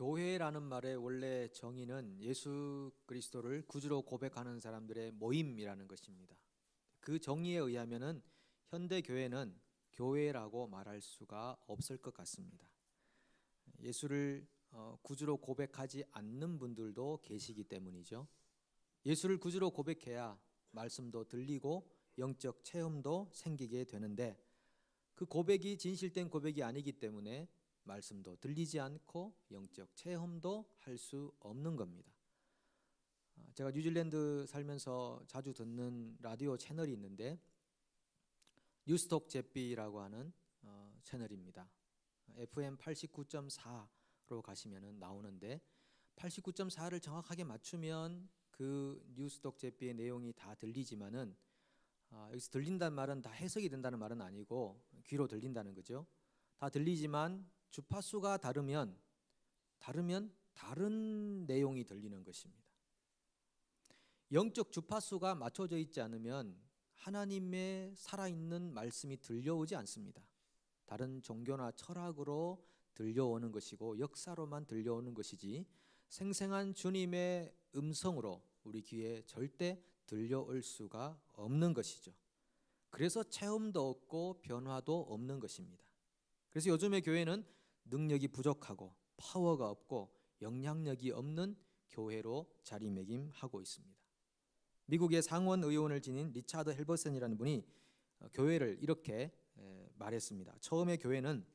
교회라는 말의 원래 정의는 예수 그리스도를 구주로 고백하는 사람들의 모임이라는 것입니다. 그 정의에 의하면은 현대 교회는 교회라고 말할 수가 없을 것 같습니다. 예수를 구주로 고백하지 않는 분들도 계시기 때문이죠. 예수를 구주로 고백해야 말씀도 들리고 영적 체험도 생기게 되는데, 그 고백이 진실된 고백이 아니기 때문에 말씀도 들리지 않고 영적 체험도 할 수 없는 겁니다. 제가 뉴질랜드 살면서 자주 듣는 라디오 채널이 있는데 뉴스톡 제비라고 하는 채널입니다. FM 89.4로 가시면 나오는데, 89.4를 정확하게 맞추면 그 뉴스톡 제비의 내용이 다 들리지만은 여기서 들린다는 말은 다 해석이 된다는 말은 아니고 귀로 들린다는 거죠. 다 들리지만 주파수가 다르면 다른 내용이 들리는 것입니다. 영적 주파수가 맞춰져 있지 않으면 하나님의 살아있는 말씀이 들려오지 않습니다. 다른 종교나 철학으로 들려오는 것이고 역사로만 들려오는 것이지 생생한 주님의 음성으로 우리 귀에 절대 들려올 수가 없는 것이죠. 그래서 체험도 없고 변화도 없는 것입니다. 그래서 요즘의 교회는 능력이 부족하고 파워가 없고 영향력이 없는 교회로 자리매김하고 있습니다. 미국의 상원 의원을 지닌 리차드 헬버슨이라는 분이 교회를 이렇게 말했습니다. 처음에 교회는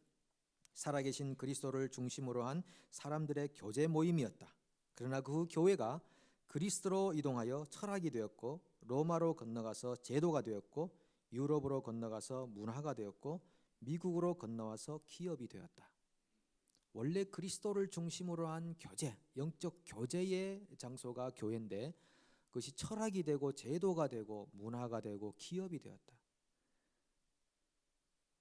살아계신 그리스도를 중심으로 한 사람들의 교제 모임이었다. 그러나 그 후 교회가 그리스도로 이동하여 철학이 되었고, 로마로 건너가서 제도가 되었고, 유럽으로 건너가서 문화가 되었고, 미국으로 건너와서 기업이 되었다. 원래 그리스도를 중심으로 한 교제, 영적 교제의 장소가 교회인데 그것이 철학이 되고 제도가 되고 문화가 되고 기업이 되었다.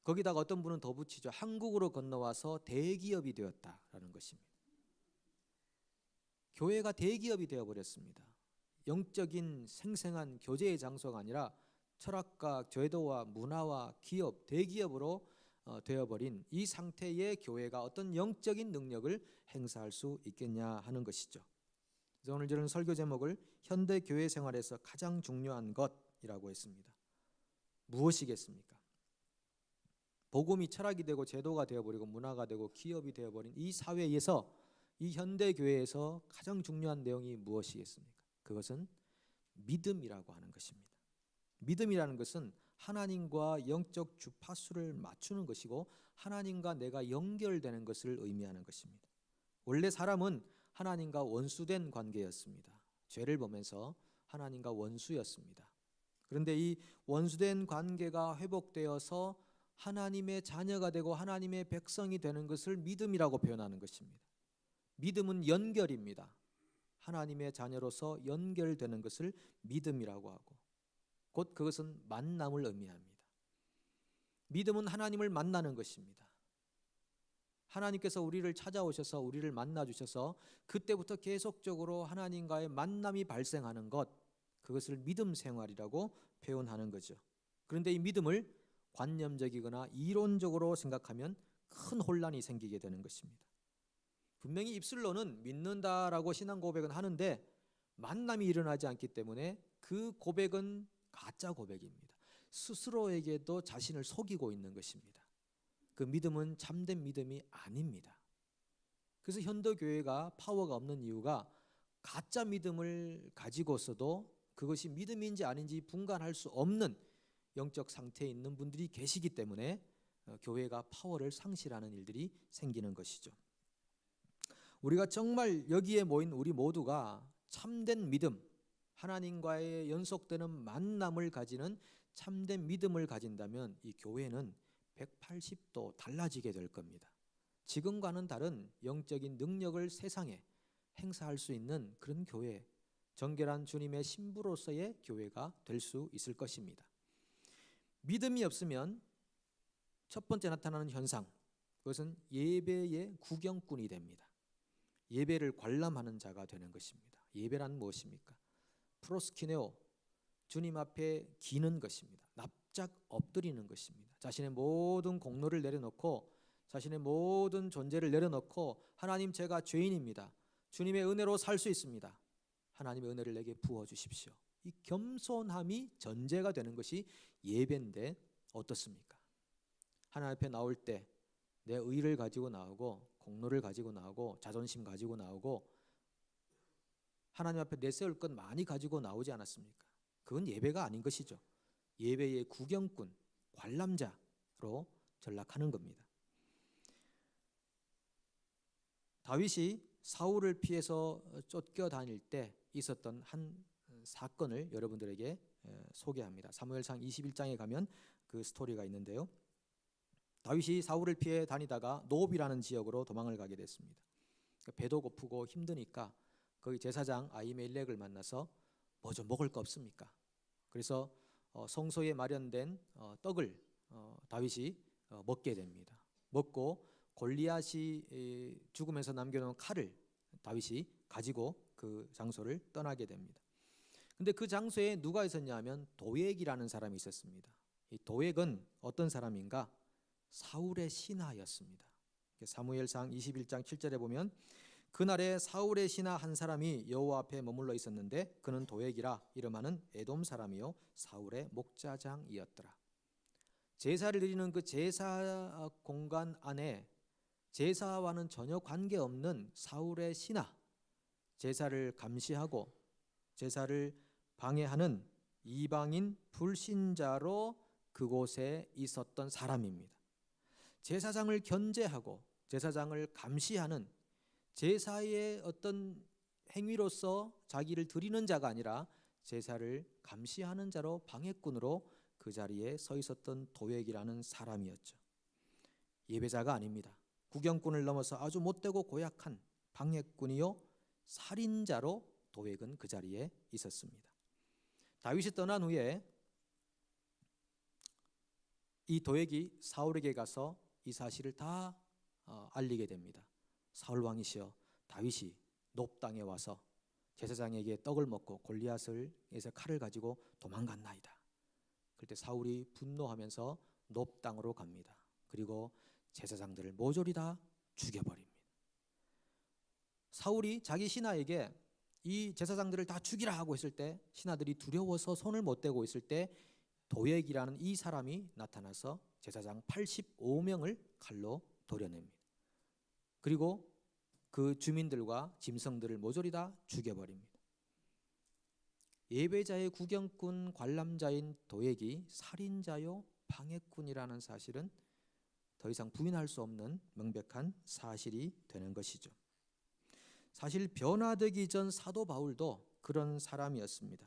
거기다가 어떤 분은 더 붙이죠. 한국으로 건너와서 대기업이 되었다라는 것입니다. 교회가 대기업이 되어버렸습니다. 영적인 생생한 교제의 장소가 아니라 철학과 제도와 문화와 기업, 대기업으로 되어버린 이 상태의 교회가 어떤 영적인 능력을 행사할 수 있겠냐 하는 것이죠. 그래서 오늘 저는 설교 제목을 현대 교회 생활에서 가장 중요한 것이라고 했습니다. 무엇이겠습니까? 복음이 철학이 되고 제도가 되어버리고 문화가 되고 기업이 되어버린 이 사회에서, 이 현대 교회에서 가장 중요한 내용이 무엇이겠습니까? 그것은 믿음이라고 하는 것입니다. 믿음이라는 것은 하나님과 영적 주파수를 맞추는 것이고 하나님과 내가 연결되는 것을 의미하는 것입니다. 원래 사람은 하나님과 원수된 관계였습니다. 죄를 범해서 하나님과 원수였습니다. 그런데 이 원수된 관계가 회복되어서 하나님의 자녀가 되고 하나님의 백성이 되는 것을 믿음이라고 표현하는 것입니다. 믿음은 연결입니다. 하나님의 자녀로서 연결되는 것을 믿음이라고 하고, 곧 그것은 만남을 의미합니다. 믿음은 하나님을 만나는 것입니다. 하나님께서 우리를 찾아오셔서 우리를 만나주셔서 그때부터 계속적으로 하나님과의 만남이 발생하는 것, 그것을 믿음 생활이라고 표현하는 거죠. 그런데 이 믿음을 관념적이거나 이론적으로 생각하면 큰 혼란이 생기게 되는 것입니다. 분명히 입술로는 믿는다라고 신앙 고백은 하는데 만남이 일어나지 않기 때문에 그 고백은 가짜 고백입니다. 스스로에게도 자신을 속이고 있는 것입니다. 그 믿음은 참된 믿음이 아닙니다. 그래서 현대 교회가 파워가 없는 이유가 가짜 믿음을 가지고서도 그것이 믿음인지 아닌지 분간할 수 없는 영적 상태에 있는 분들이 계시기 때문에 교회가 파워를 상실하는 일들이 생기는 것이죠. 우리가 정말 여기에 모인 우리 모두가 참된 믿음, 하나님과의 연속되는 만남을 가지는 참된 믿음을 가진다면 이 교회는 180도 달라지게 될 겁니다. 지금과는 다른 영적인 능력을 세상에 행사할 수 있는 그런 교회, 정결한 주님의 신부로서의 교회가 될 수 있을 것입니다. 믿음이 없으면 첫 번째 나타나는 현상, 그것은 예배의 구경꾼이 됩니다. 예배를 관람하는 자가 되는 것입니다. 예배란 무엇입니까? 프로스키네오, 주님 앞에 기는 것입니다. 납작 엎드리는 것입니다. 자신의 모든 공로를 내려놓고 자신의 모든 존재를 내려놓고 하나님, 제가 죄인입니다. 주님의 은혜로 살 수 있습니다. 하나님의 은혜를 내게 부어주십시오. 이 겸손함이 전제가 되는 것이 예배인데 어떻습니까? 하나님 앞에 나올 때 내 의를 가지고 나오고 공로를 가지고 나오고 자존심 가지고 나오고 하나님 앞에 내세울 것 많이 가지고 나오지 않았습니까? 그건 예배가 아닌 것이죠. 예배의 구경꾼, 관람자로 전락하는 겁니다. 다윗이 사울을 피해서 쫓겨다닐 때 있었던 한 사건을 여러분들에게 소개합니다. 사무엘상 21장에 가면 그 스토리가 있는데요. 다윗이 사울을 피해 다니다가 노비라는 지역으로 도망을 가게 됐습니다. 배도 고프고 힘드니까 거기 제사장 아히멜렉을 만나서 뭐 좀 먹을 거 없습니까? 그래서 성소에 마련된 떡을 다윗이 먹게 됩니다. 먹고 골리앗이 죽으면서 남겨놓은 칼을 다윗이 가지고 그 장소를 떠나게 됩니다. 근데 그 장소에 누가 있었냐 하면 도액이라는 사람이 있었습니다. 이 도액은 어떤 사람인가? 사울의 신하였습니다. 사무엘상 21장 7절에 보면 그날에 사울의 신하 한 사람이 여호와 앞에 머물러 있었는데 그는 도액이라 이름하는 에돔 사람이요 사울의 목자장이었더라. 제사를 드리는 그 제사 공간 안에 제사와는 전혀 관계없는 사울의 신하, 제사를 감시하고 제사를 방해하는 이방인 불신자로 그곳에 있었던 사람입니다. 제사장을 견제하고 제사장을 감시하는 제사의 어떤 행위로서 자기를 드리는 자가 아니라 제사를 감시하는 자로 방해꾼으로 그 자리에 서 있었던 도액이라는 사람이었죠. 예배자가 아닙니다. 구경꾼을 넘어서 아주 못되고 고약한 방해꾼이요 살인자로 도액은 그 자리에 있었습니다. 다윗이 떠난 후에 이 도액이 사울에게 가서 이 사실을 다 알리게 됩니다. 사울 왕이시여, 다윗이 놉 땅에 와서 제사장에게 떡을 먹고 골리앗에서 칼을 가지고 도망갔나이다. 그때 사울이 분노하면서 놉 땅으로 갑니다. 그리고 제사장들을 모조리 다 죽여버립니다. 사울이 자기 신하에게 이 제사장들을 다 죽이라 하고 있을 때 신하들이 두려워서 손을 못 대고 있을 때 도액이라는 이 사람이 나타나서 제사장 85명을 칼로 도려냅니다. 그리고 그 주민들과 짐승들을 모조리 다 죽여버립니다. 예배자의 구경꾼 관람자인 도액이 살인자요 방해꾼이라는 사실은 더 이상 부인할 수 없는 명백한 사실이 되는 것이죠. 사실 변화되기 전 사도 바울도 그런 사람이었습니다.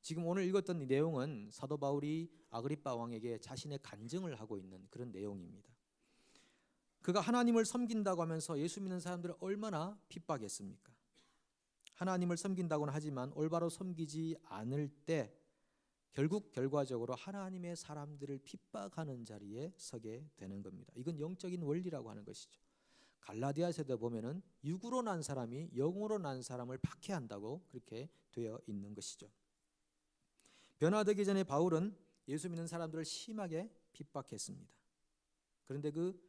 지금 오늘 읽었던 이 내용은 사도 바울이 아그리빠 왕에게 자신의 간증을 하고 있는 그런 내용입니다. 그가 하나님을 섬긴다고 하면서 예수 믿는 사람들을 얼마나 핍박했습니까? 하나님을 섬긴다고는 하지만 올바로 섬기지 않을 때 결국 결과적으로 하나님의 사람들을 핍박하는 자리에 서게 되는 겁니다. 이건 영적인 원리라고 하는 것이죠. 갈라디아서도 보면은 육으로 난 사람이 영으로 난 사람을 박해한다고 그렇게 되어 있는 것이죠. 변화되기 전에 바울은 예수 믿는 사람들을 심하게 핍박했습니다. 그런데 그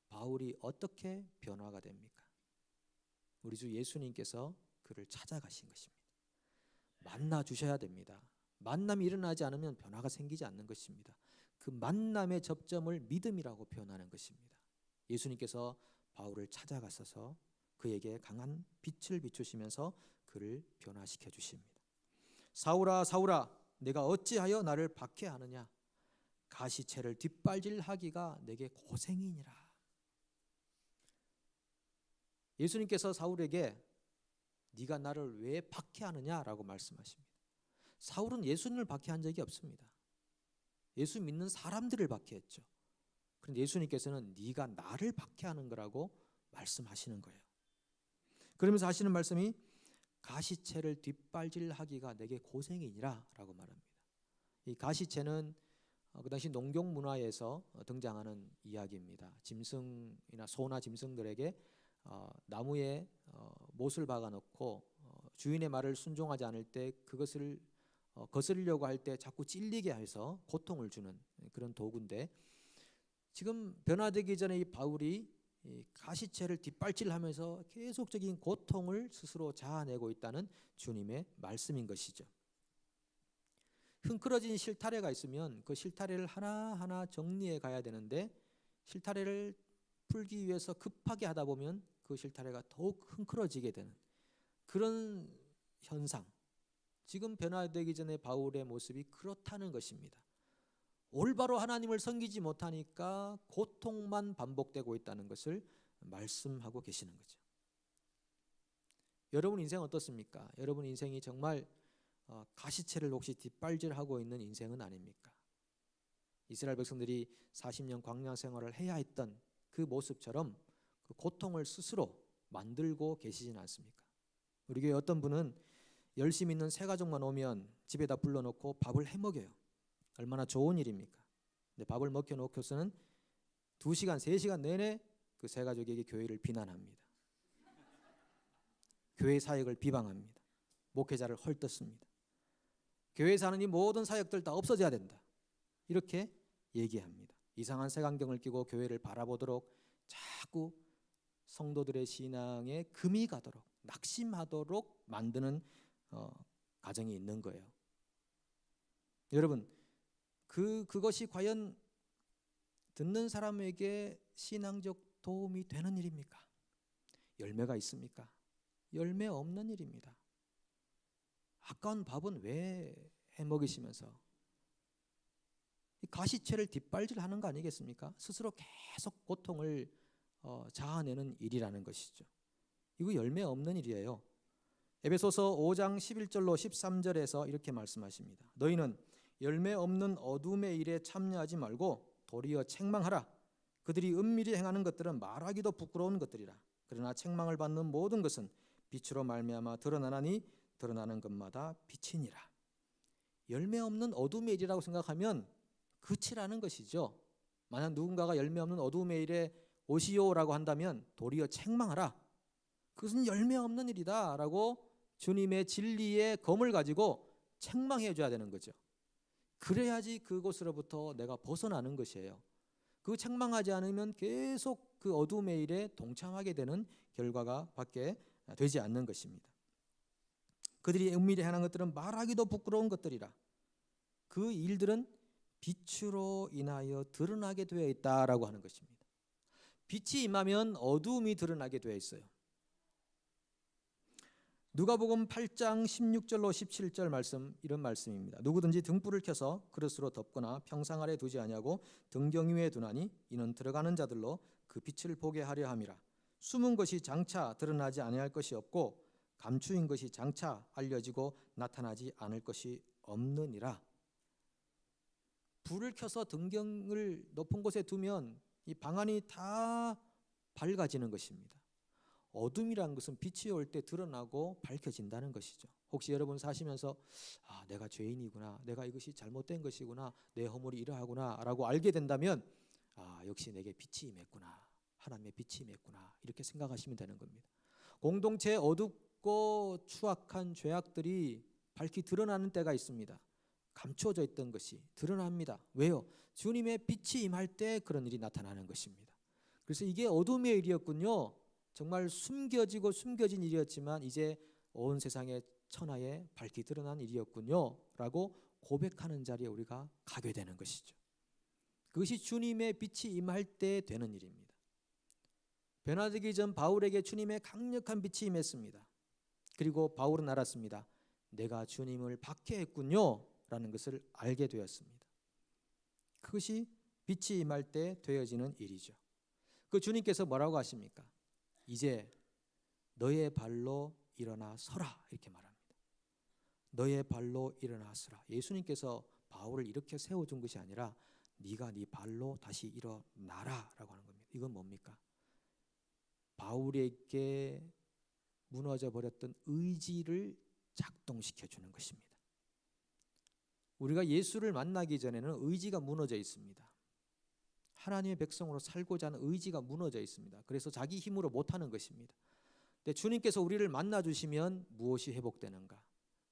바울이 어떻게 변화가 됩니까? 우리 주 예수님께서 그를 찾아가신 것입니다. 만나 주셔야 됩니다. 만남이 일어나지 않으면 변화가 생기지 않는 것입니다. 그 만남의 접점을 믿음이라고 표현하는 것입니다. 예수님께서 바울을 찾아가셔서 그에게 강한 빛을 비추시면서 그를 변화시켜 주십니다. 사울아 사울아 내가 어찌하여 나를 박해하느냐 가시채를 뒷발질하기가 내게 고생이니라. 예수님께서 사울에게 네가 나를 왜 박해하느냐라고 말씀하십니다. 사울은 예수님을 박해한 적이 없습니다. 예수 믿는 사람들을 박해했죠. 그런데 예수님께서는 네가 나를 박해하는 거라고 말씀하시는 거예요. 그러면서 하시는 말씀이 가시채를 뒷발질하기가 내게 고생이니라 라고 말합니다. 이 가시채는 그 당시 농경 문화에서 등장하는 이야기입니다. 짐승이나 소나 짐승들에게 나무에 못을 박아놓고 주인의 말을 순종하지 않을 때 그것을 거스르려고 할 때 자꾸 찔리게 해서 고통을 주는 그런 도구인데 지금 변화되기 전에 이 바울이 이 가시체를 뒷발질하면서 계속적인 고통을 스스로 자아내고 있다는 주님의 말씀인 것이죠. 흥크러진 실타래가 있으면 그 실타래를 하나하나 정리해 가야 되는데 실타래를 풀기 위해서 급하게 하다 보면 그 실타래가 더욱 흥크러지게 되는 그런 현상. 지금 변화되기 전에 바울의 모습이 그렇다는 것입니다. 올바로 하나님을 섬기지 못하니까 고통만 반복되고 있다는 것을 말씀하고 계시는 거죠. 여러분 인생 어떻습니까? 여러분 인생이 정말 가시체를 혹시 뒷발질하고 있는 인생은 아닙니까? 이스라엘 백성들이 40년 광야 생활을 해야 했던 그 모습처럼 그 고통을 스스로 만들고 계시진 않습니까? 우리 교회 어떤 분은 열심히 있는 세 가족만 오면 집에다 불러놓고 밥을 해먹여요. 얼마나 좋은 일입니까? 근데 밥을 먹여놓고서는 2시간, 3시간 내내 그 세 가족에게 교회를 비난합니다. 교회 사역을 비방합니다. 목회자를 헐뜯습니다. 교회에 사는 이 모든 사역들 다 없어져야 된다. 이렇게 얘기합니다. 이상한 색안경을 끼고 교회를 바라보도록 자꾸 성도들의 신앙에 금이 가도록 낙심하도록 만드는 가정이 있는 거예요. 여러분 그것이 과연 듣는 사람에게 신앙적 도움이 되는 일입니까? 열매가 있습니까? 열매 없는 일입니다. 아까운 밥은 왜 해먹이시면서 가시체를 뒷발질하는 거 아니겠습니까? 스스로 계속 고통을 자아내는 일이라는 것이죠. 이거 열매 없는 일이에요. 에베소서 5장 11절로 13절에서 이렇게 말씀하십니다. 너희는 열매 없는 어둠의 일에 참여하지 말고 도리어 책망하라. 그들이 은밀히 행하는 것들은 말하기도 부끄러운 것들이라. 그러나 책망을 받는 모든 것은 빛으로 말미암아 드러나나니 드러나는 것마다 빛이니라. 열매 없는 어둠의 일이라고 생각하면 그치라는 것이죠. 만약 누군가가 열매 없는 어둠의 일에 오시오라고 한다면 도리어 책망하라. 그것은 열매 없는 일이다 라고 주님의 진리의 검을 가지고 책망해 줘야 되는 거죠. 그래야지 그곳으로부터 내가 벗어나는 것이에요. 그 책망하지 않으면 계속 그 어둠의 일에 동참하게 되는 결과가 밖에 되지 않는 것입니다. 그들이 은밀히 행하는 것들은 말하기도 부끄러운 것들이라. 그 일들은 빛으로 인하여 드러나게 되어 있다라고 하는 것입니다. 빛이 임하면 어둠이 드러나게 되어 있어요. 누가복음 8장 16절로 17절 말씀 이런 말씀입니다. 누구든지 등불을 켜서 그릇으로 덮거나 평상 아래 두지 아니하고 등경 위에 두나니 이는 들어가는 자들로 그 빛을 보게 하려 함이라. 숨은 것이 장차 드러나지 아니할 것이 없고 감추인 것이 장차 알려지고 나타나지 않을 것이 없느니라. 불을 켜서 등경을 높은 곳에 두면 이 방안이 다 밝아지는 것입니다. 어둠이란 것은 빛이 올 때 드러나고 밝혀진다는 것이죠. 혹시 여러분 사시면서 내가 죄인이구나, 내가 이것이 잘못된 것이구나, 내 허물이 이러하구나 라고 알게 된다면 역시 내게 빛이 임했구나, 하나님의 빛이 임했구나 이렇게 생각하시면 되는 겁니다. 공동체의 어둡고 추악한 죄악들이 밝히 드러나는 때가 있습니다. 감춰져 있던 것이 드러납니다. 왜요? 주님의 빛이 임할 때 그런 일이 나타나는 것입니다. 그래서 이게 어둠의 일이었군요. 정말 숨겨지고 숨겨진 일이었지만 이제 온 세상의 천하에 밝히 드러난 일이었군요 라고 고백하는 자리에 우리가 가게 되는 것이죠. 그것이 주님의 빛이 임할 때 되는 일입니다. 변화되기 전 바울에게 주님의 강력한 빛이 임했습니다. 그리고 바울은 알았습니다. 내가 주님을 박해했군요 라는 것을 알게 되었습니다. 그것이 빛이 임할 때 되어지는 일이죠. 그 주님께서 뭐라고 하십니까? 이제 너의 발로 일어나 서라 이렇게 말합니다. 너의 발로 일어나 서라. 예수님께서 바울을 이렇게 세워준 것이 아니라 네가 네 발로 다시 일어나라 라고 하는 겁니다. 이건 뭡니까? 바울에게 무너져 버렸던 의지를 작동시켜 주는 것입니다. 우리가 예수를 만나기 전에는 의지가 무너져 있습니다. 하나님의 백성으로 살고자 하는 의지가 무너져 있습니다. 그래서 자기 힘으로 못하는 것입니다. 근데 주님께서 우리를 만나주시면 무엇이 회복되는가?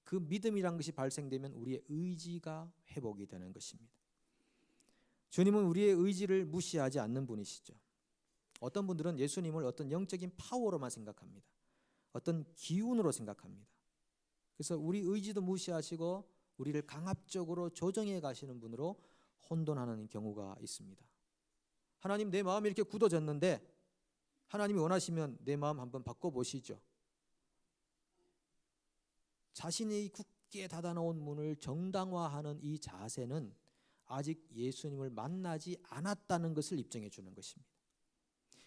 그 믿음이란 것이 발생되면 우리의 의지가 회복이 되는 것입니다. 주님은 우리의 의지를 무시하지 않는 분이시죠. 어떤 분들은 예수님을 어떤 영적인 파워로만 생각합니다. 어떤 기운으로 생각합니다. 그래서 우리 의지도 무시하시고 우리를 강압적으로 조정해 가시는 분으로 혼돈하는 경우가 있습니다. 하나님, 내 마음이 이렇게 굳어졌는데 하나님이 원하시면 내 마음 한번 바꿔보시죠. 자신이 굳게 닫아놓은 문을 정당화하는 이 자세는 아직 예수님을 만나지 않았다는 것을 입증해 주는 것입니다.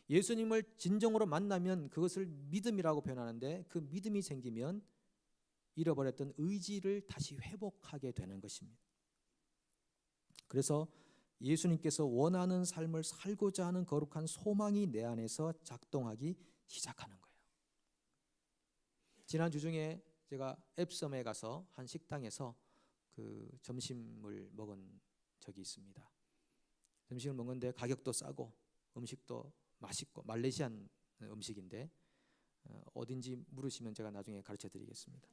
예수님을 진정으로 만나면 그것을 믿음이라고 표현하는데, 그 믿음이 생기면 잃어버렸던 의지를 다시 회복하게 되는 것입니다. 그래서 예수님께서 원하는 삶을 살고자 하는 거룩한 소망이 내 안에서 작동하기 시작하는 거예요. 지난 주중에 제가 앱섬에 가서 한 식당에서 그 점심을 먹은 적이 있습니다. 점심을 먹는데 가격도 싸고 음식도 맛있고 말레이시안 음식인데 어딘지 물으시면 제가 나중에 가르쳐 드리겠습니다.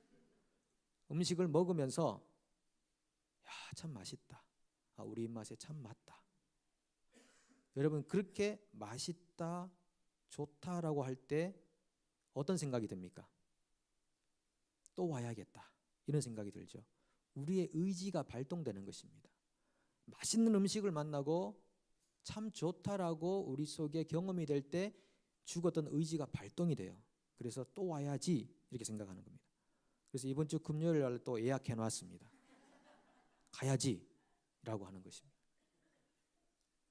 음식을 먹으면서 야, 참 맛있다. 우리 입맛에 참 맞다. 여러분, 그렇게 맛있다, 좋다라고 할 때 어떤 생각이 듭니까? 또 와야겠다, 이런 생각이 들죠. 우리의 의지가 발동되는 것입니다. 맛있는 음식을 만나고 참 좋다라고 우리 속에 경험이 될 때 죽었던 의지가 발동이 돼요. 그래서 또 와야지, 이렇게 생각하는 겁니다. 그래서 이번 주 금요일 날 또 예약해 놨습니다. 가야지 라고 하는 것입니다.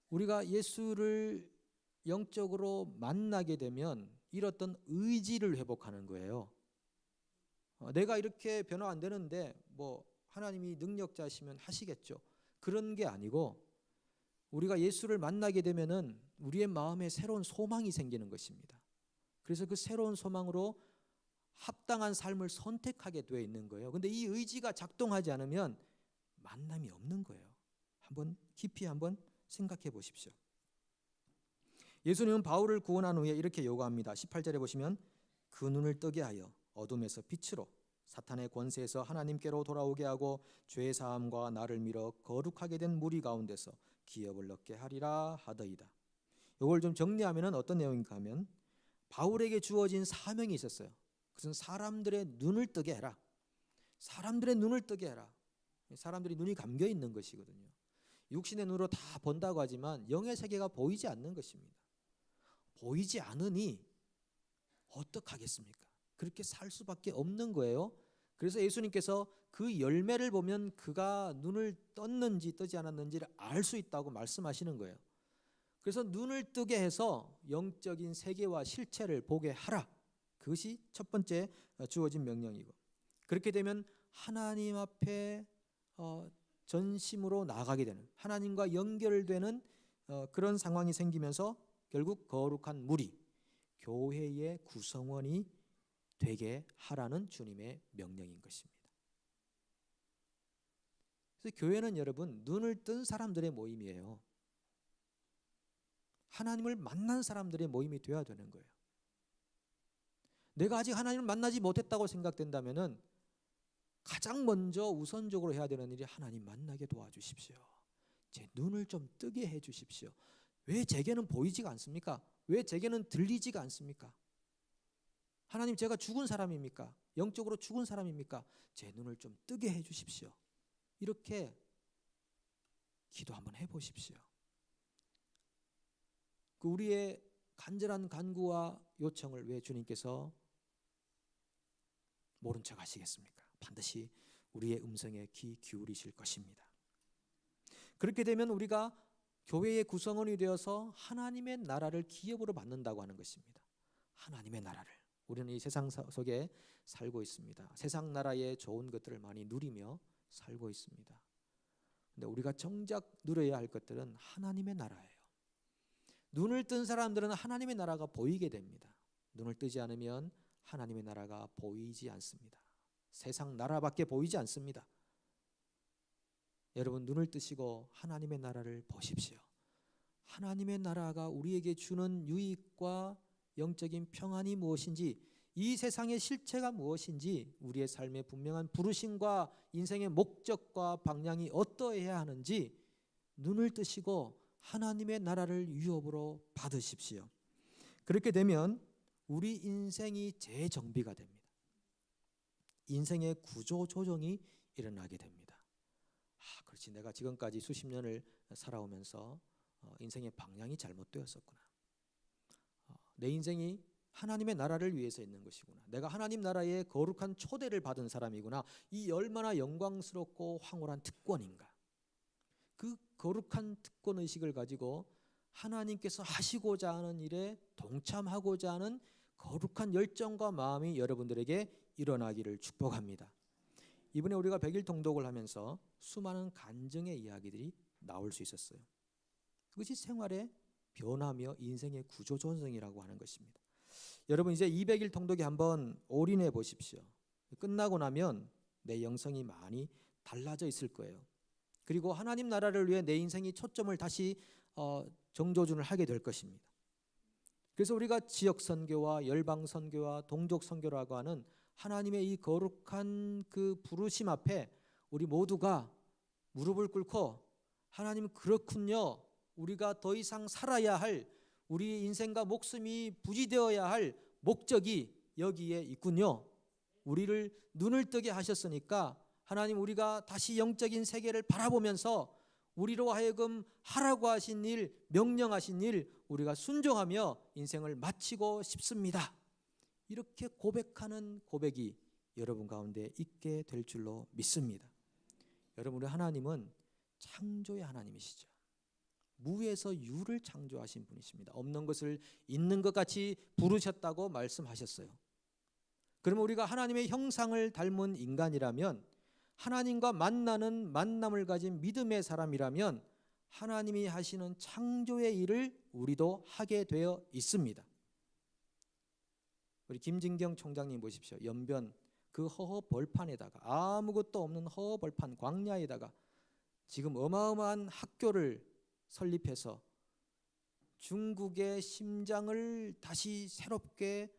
우리가 예수를 영적으로 만나게 되면 잃었던 의지를 회복하는 거예요. 내가 이렇게 변화 안 되는데 뭐 하나님이 능력자시면 하시겠죠. 그런 게 아니고, 우리가 예수를 만나게 되면은 우리의 마음에 새로운 소망이 생기는 것입니다. 그래서 그 새로운 소망으로 합당한 삶을 선택하게 되어 있는 거예요. 근데 이 의지가 작동하지 않으면 만남이 없는 거예요. 한번 깊이 한번 생각해 보십시오. 예수님은 바울을 구원한 후에 이렇게 요구합니다. 18절에 보시면 그 눈을 뜨게 하여 어둠에서 빛으로, 사탄의 권세에서 하나님께로 돌아오게 하고 죄 사함과 나를 밀어 거룩하게 된 무리 가운데서 기업을 얻게 하리라 하더이다. 이걸 좀 정리하면 어떤 내용인가 하면, 바울에게 주어진 사명이 있었어요. 그것은 사람들의 눈을 뜨게 해라. 사람들의 눈을 뜨게 해라. 사람들이 눈이 감겨 있는 것이거든요. 육신의 눈으로 다 본다고 하지만 영의 세계가 보이지 않는 것입니다. 보이지 않으니 어떡하겠습니까? 그렇게 살 수밖에 없는 거예요. 그래서 예수님께서 그 열매를 보면 그가 눈을 떴는지 뜨지 않았는지를 알 수 있다고 말씀하시는 거예요. 그래서 눈을 뜨게 해서 영적인 세계와 실체를 보게 하라. 그것이 첫 번째 주어진 명령이고, 그렇게 되면 하나님 앞에 전심으로 나아가게 되는, 하나님과 연결되는 그런 상황이 생기면서 결국 거룩한 무리, 교회의 구성원이 되게 하라는 주님의 명령인 것입니다. 그래서 교회는 여러분, 눈을 뜬 사람들의 모임이에요. 하나님을 만난 사람들의 모임이 되어야 되는 거예요. 내가 아직 하나님을 만나지 못했다고 생각된다면은 가장 먼저 우선적으로 해야 되는 일이 하나님 만나게 도와주십시오. 제 눈을 좀 뜨게 해 주십시오. 왜 제게는 보이지가 않습니까? 왜 제게는 들리지가 않습니까? 하나님, 제가 죽은 사람입니까? 영적으로 죽은 사람입니까? 제 눈을 좀 뜨게 해 주십시오. 이렇게 기도 한번 해보십시오. 그 우리의 간절한 간구와 요청을 왜 주님께서 모른 척 하시겠습니까? 반드시 우리의 음성에 귀 기울이실 것입니다. 그렇게 되면 우리가 교회의 구성원이 되어서 하나님의 나라를 기업으로 받는다고 하는 것입니다. 하나님의 나라를. 우리는 이 세상 속에 살고 있습니다. 세상 나라의 좋은 것들을 많이 누리며 살고 있습니다. 근데 우리가 정작 누려야 할 것들은 하나님의 나라예요. 눈을 뜬 사람들은 하나님의 나라가 보이게 됩니다. 눈을 뜨지 않으면 하나님의 나라가 보이지 않습니다. 세상 나라밖에 보이지 않습니다. 여러분, 눈을 뜨시고 하나님의 나라를 보십시오. 하나님의 나라가 우리에게 주는 유익과 영적인 평안이 무엇인지, 이 세상의 실체가 무엇인지, 우리의 삶의 분명한 부르심과 인생의 목적과 방향이 어떠해야 하는지 눈을 뜨시고 하나님의 나라를 유업으로 받으십시오. 그렇게 되면 우리 인생이 재정비가 됩니다. 인생의 구조 조정이 일어나게 됩니다. 그렇지, 내가 지금까지 수십 년을 살아오면서 인생의 방향이 잘못되었었구나. 내 인생이 하나님의 나라를 위해서 있는 것이구나. 내가 하나님 나라의 거룩한 초대를 받은 사람이구나. 이 얼마나 영광스럽고 황홀한 특권인가. 그 거룩한 특권 의식을 가지고 하나님께서 하시고자 하는 일에 동참하고자 하는 거룩한 열정과 마음이 여러분들에게 일어나기를 축복합니다. 이번에 우리가 100일 통독을 하면서 수많은 간증의 이야기들이 나올 수 있었어요. 그것이 생활의 변화며 인생의 구조조정이라고 하는 것입니다. 여러분, 이제 200일 통독에 한번 올인해 보십시오. 끝나고 나면 내 영성이 많이 달라져 있을 거예요. 그리고 하나님 나라를 위해 내 인생이 초점을 다시 정조준을 하게 될 것입니다. 그래서 우리가 지역 선교와 열방 선교와 동족 선교라고 하는 하나님의 이 거룩한 그 부르심 앞에 우리 모두가 무릎을 꿇고 하나님, 그렇군요. 우리가 더 이상 살아야 할, 우리 인생과 목숨이 부지되어야 할 목적이 여기에 있군요. 우리를 눈을 뜨게 하셨으니까 하나님, 우리가 다시 영적인 세계를 바라보면서 우리로 하여금 하라고 하신 일, 명령하신 일 우리가 순종하며 인생을 마치고 싶습니다. 이렇게 고백하는 고백이 여러분 가운데 있게 될 줄로 믿습니다. 여러분, 우리 하나님은 창조의 하나님이시죠. 무에서 유를 창조하신 분이십니다. 없는 것을 있는 것 같이 부르셨다고 말씀하셨어요. 그러면 우리가 하나님의 형상을 닮은 인간이라면, 하나님과 만나는 만남을 가진 믿음의 사람이라면 하나님이 하시는 창조의 일을 우리도 하게 되어 있습니다. 우리 김진경 총장님 보십시오. 연변 그 허허 벌판에다가, 아무것도 없는 허허 벌판 광야에다가 지금 어마어마한 학교를 설립해서 중국의 심장을 다시 새롭게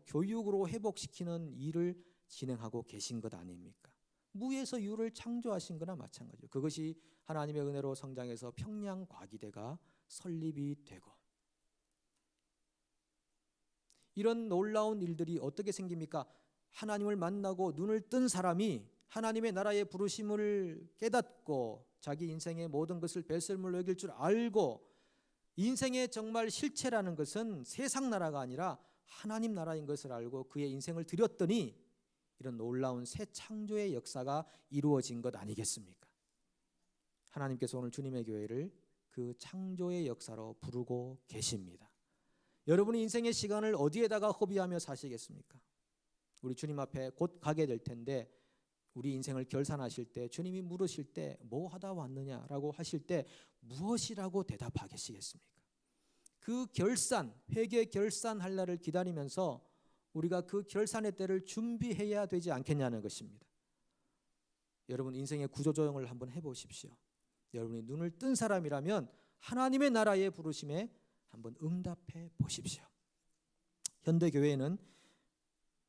교육으로 회복시키는 일을 진행하고 계신 것 아닙니까? 무에서 유를 창조하신 거나 마찬가지죠. 그것이 하나님의 은혜로 성장해서 평양과기대가 설립이 되고, 이런 놀라운 일들이 어떻게 생깁니까? 하나님을 만나고 눈을 뜬 사람이 하나님의 나라의 부르심을 깨닫고 자기 인생의 모든 것을 벨설물로 여길 줄 알고, 인생의 정말 실체라는 것은 세상 나라가 아니라 하나님 나라인 것을 알고 그의 인생을 드렸더니 이런 놀라운 새 창조의 역사가 이루어진 것 아니겠습니까? 하나님께서 오늘 주님의 교회를 그 창조의 역사로 부르고 계십니다. 여러분의 인생의 시간을 어디에다가 허비하며 사시겠습니까? 우리 주님 앞에 곧 가게 될 텐데, 우리 인생을 결산하실 때, 주님이 물으실 때 뭐 하다 왔느냐라고 하실 때 무엇이라고 대답하시겠습니까? 그 결산, 회개 결산할 날을 기다리면서 우리가 그 결산의 때를 준비해야 되지 않겠냐는 것입니다. 여러분, 인생의 구조조정을 한번 해보십시오. 여러분이 눈을 뜬 사람이라면 하나님의 나라의 부르심에 한번 응답해 보십시오. 현대 교회에는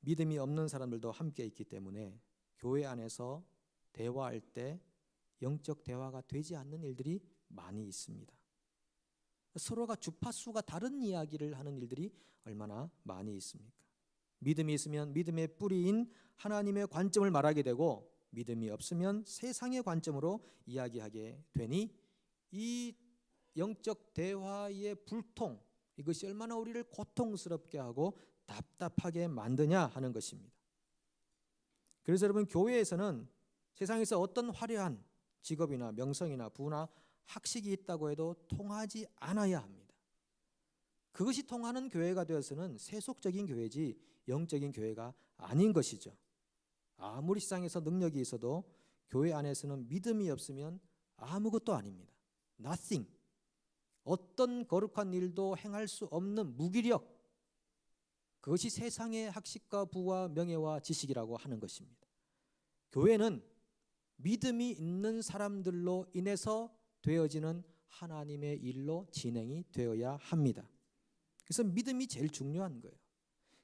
믿음이 없는 사람들도 함께 있기 때문에 교회 안에서 대화할 때 영적 대화가 되지 않는 일들이 많이 있습니다. 서로가 주파수가 다른 이야기를 하는 일들이 얼마나 많이 있습니까? 믿음이 있으면 믿음의 뿌리인 하나님의 관점을 말하게 되고, 믿음이 없으면 세상의 관점으로 이야기하게 되니 이 영적 대화의 불통, 이것이 얼마나 우리를 고통스럽게 하고 답답하게 만드냐 하는 것입니다. 그래서 여러분, 교회에서는 세상에서 어떤 화려한 직업이나 명성이나 부나 학식이 있다고 해도 통하지 않아야 합니다. 그것이 통하는 교회가 되어서는 세속적인 교회지 영적인 교회가 아닌 것이죠. 아무리 세상에서 능력이 있어도 교회 안에서는 믿음이 없으면 아무것도 아닙니다. Nothing. 어떤 거룩한 일도 행할 수 없는 무기력, 그것이 세상의 학식과 부와 명예와 지식이라고 하는 것입니다. 교회는 믿음이 있는 사람들로 인해서 되어지는 하나님의 일로 진행이 되어야 합니다. 그래서 믿음이 제일 중요한 거예요.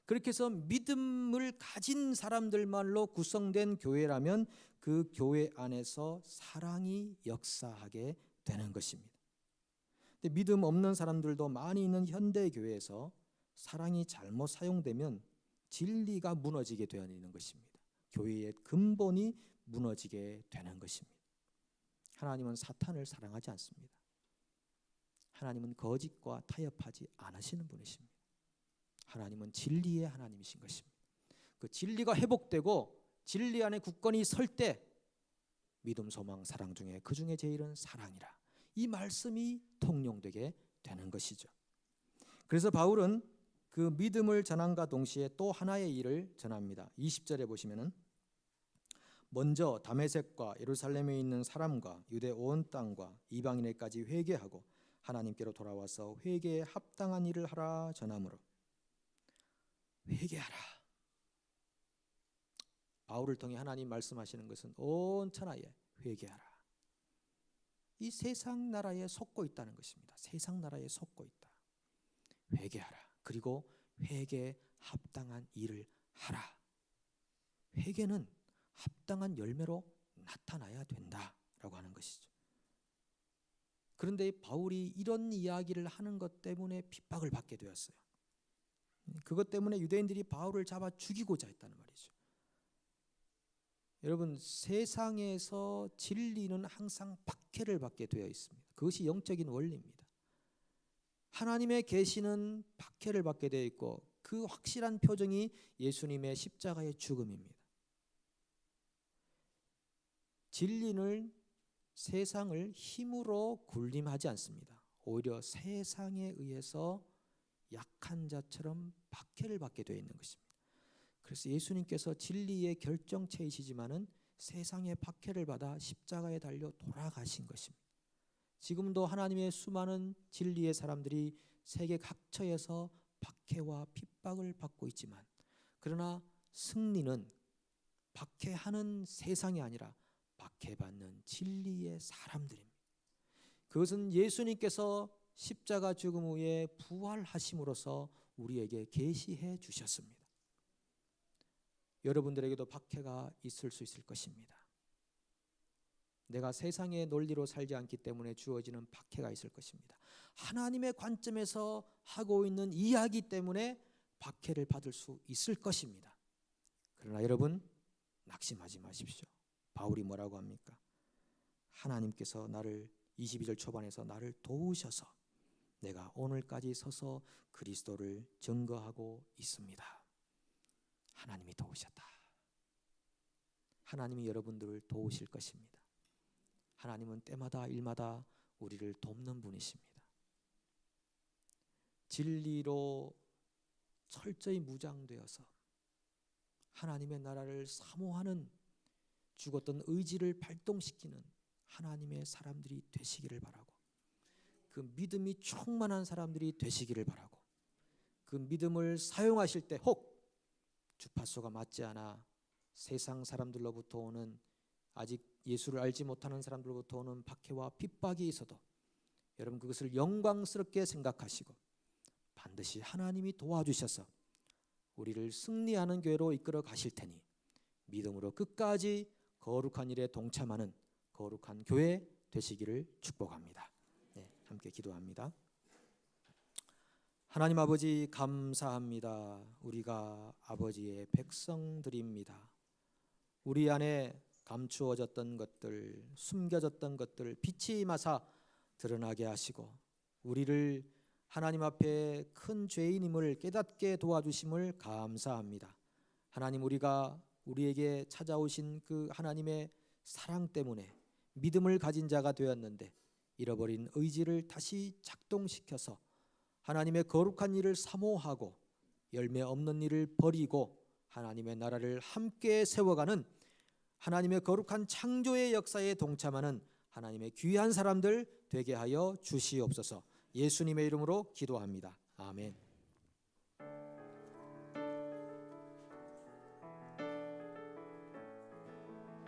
그렇게 해서 믿음을 가진 사람들만로 구성된 교회라면 그 교회 안에서 사랑이 역사하게 되는 것입니다. 근데 믿음 없는 사람들도 많이 있는 현대 교회에서 사랑이 잘못 사용되면 진리가 무너지게 되는 것입니다. 교회의 근본이 무너지게 되는 것입니다. 하나님은 사탄을 사랑하지 않습니다. 하나님은 거짓과 타협하지 않으시는 분이십니다. 하나님은 진리의 하나님이신 것입니다. 그 진리가 회복되고 진리 안에 굳건히 설 때 믿음, 소망, 사랑 중에 그 중에 제일은 사랑이라, 이 말씀이 통용되게 되는 것이죠. 그래서 바울은 그 믿음을 전함과 동시에 또 하나의 일을 전합니다. 20절에 보시면은 먼저 다메섹과 예루살렘에 있는 사람과 유대 온 땅과 이방인에까지 회개하고 하나님께로 돌아와서 회개에 합당한 일을 하라 전하므로. 회개하라. 바울을 통해 하나님 말씀하시는 것은 온 천하에 회개하라. 이 세상 나라에 속고 있다는 것입니다. 세상 나라에 속고 있다. 회개하라. 그리고 회개에 합당한 일을 하라. 회개는 합당한 열매로 나타나야 된다라고 하는 것이죠. 그런데 바울이 이런 이야기를 하는 것 때문에 핍박을 받게 되었어요. 그것 때문에 유대인들이 바울을 잡아 죽이고자 했다는 말이죠. 여러분, 세상에서 진리는 항상 박해를 받게 되어 있습니다. 그것이 영적인 원리입니다. 하나님의 계시는 박해를 받게 되어 있고 그 확실한 표정이 예수님의 십자가의 죽음입니다. 진리는 세상을 힘으로 군림하지 않습니다. 오히려 세상에 의해서 약한 자처럼 박해를 받게 되어 있는 것입니다. 그래서 예수님께서 진리의 결정체이시지만은 세상의 박해를 받아 십자가에 달려 돌아가신 것입니다. 지금도 하나님의 수많은 진리의 사람들이 세계 각처에서 박해와 핍박을 받고 있지만, 그러나 승리는 박해하는 세상이 아니라 박해받는 진리의 사람들입니다. 그것은 예수님께서 십자가 죽음 후에 부활하심으로써 우리에게 계시해 주셨습니다. 여러분들에게도 박해가 있을 수 있을 것입니다. 내가 세상의 논리로 살지 않기 때문에 주어지는 박해가 있을 것입니다. 하나님의 관점에서 하고 있는 이야기 때문에 박해를 받을 수 있을 것입니다. 그러나 여러분, 낙심하지 마십시오. 바울이 뭐라고 합니까? 하나님께서 나를 22절 초반에서 나를 도우셔서 내가 오늘까지 서서 그리스도를 증거하고 있습니다. 하나님이 도우셨다. 하나님이 여러분들을 도우실 것입니다. 하나님은 때마다 일마다 우리를 돕는 분이십니다. 진리로 철저히 무장되어서 하나님의 나라를 사모하는, 죽었던 의지를 발동시키는 하나님의 사람들이 되시기를 바라고, 그 믿음이 충만한 사람들이 되시기를 바라고, 그 믿음을 사용하실 때 혹 주파수가 맞지 않아 세상 사람들로부터 오는, 아직 예수를 알지 못하는 사람들로부터 오는 박해와 핍박이 있어도 여러분 그것을 영광스럽게 생각하시고 반드시 하나님이 도와주셔서 우리를 승리하는 교회로 이끌어 가실 테니 믿음으로 끝까지 거룩한 일에 동참하는 거룩한 교회 되시기를 축복합니다. 네, 함께 기도합니다. 하나님 아버지, 감사합니다. 우리가 아버지의 백성들입니다. 우리 안에 감추어졌던 것들, 숨겨졌던 것들 빛이 임하사 드러나게 하시고 우리를 하나님 앞에 큰 죄인임을 깨닫게 도와주심을 감사합니다. 하나님, 우리에게 찾아오신 그 하나님의 사랑 때문에 믿음을 가진 자가 되었는데 잃어버린 의지를 다시 작동시켜서 하나님의 거룩한 일을 사모하고 열매 없는 일을 버리고 하나님의 나라를 함께 세워가는 하나님의 거룩한 창조의 역사에 동참하는 하나님의 귀한 사람들 되게 하여 주시옵소서. 예수님의 이름으로 기도합니다. 아멘.